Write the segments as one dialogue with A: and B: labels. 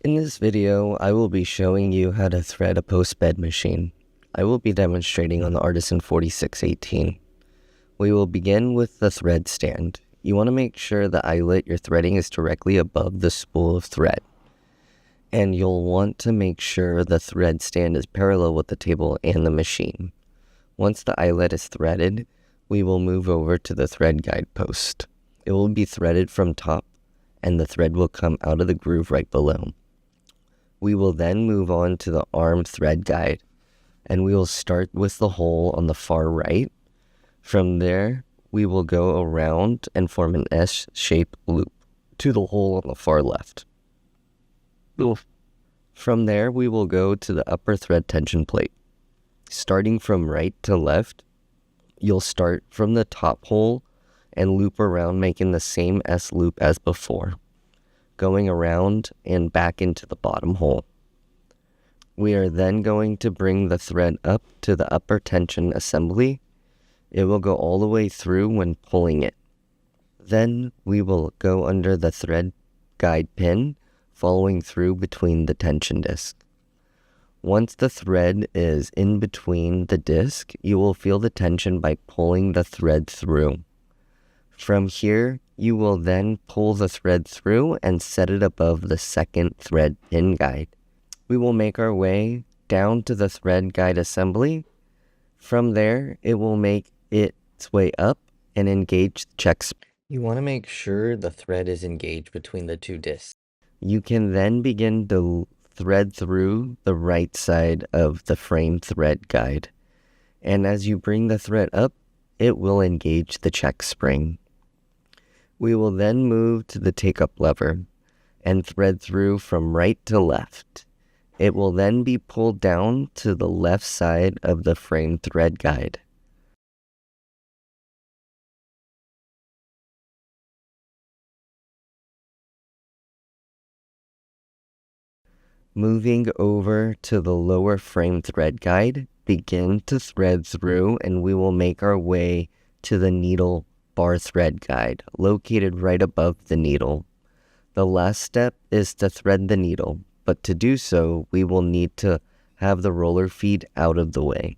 A: In this video, I will be showing you how to thread a post bed machine. I will be demonstrating on the Artisan 4618. We will begin with the thread stand. You want to make sure the eyelet you're threading is directly above the spool of thread. And you'll want to make sure the thread stand is parallel with the table and the machine. Once the eyelet is threaded, we will move over to the thread guide post. It will be threaded from top, and the thread will come out of the groove right below. We will then move on to the arm thread guide, and we will start with the hole on the far right. From there, we will go around and form an S-shaped loop to the hole on the far left. From there, we will go to the upper thread tension plate. Starting from right to left, you'll start from the top hole and loop around, making the same S loop as before, going around and back into the bottom hole. We are then going to bring the thread up to the upper tension assembly. It will go all the way through when pulling it. Then we will go under the thread guide pin, following through between the tension disc. Once the thread is in between the disc, you will feel the tension by pulling the thread through. From here, you will then pull the thread through and set it above the second thread pin guide. We will make our way down to the thread guide assembly. From there, it will make its way up and engage the check spring. You want to make sure the thread is engaged between the two discs. You can then begin to thread through the right side of the frame thread guide. And as you bring the thread up, it will engage the check spring. We will then move to the take-up lever and thread through from right to left. It will then be pulled down to the left side of the frame thread guide. Moving over to the lower frame thread guide, begin to thread through, and we will make our way to the needle bar thread guide, located right above the needle. The last step is to thread the needle, but to do so, we will need to have the roller feed out of the way.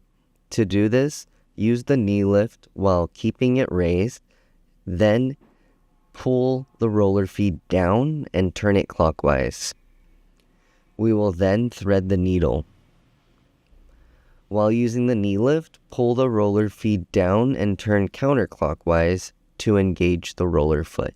A: To do this, use the knee lift while keeping it raised, then pull the roller feed down and turn it clockwise. We will then thread the needle. While using the knee lift, pull the roller feed down and turn counterclockwise to engage the roller foot.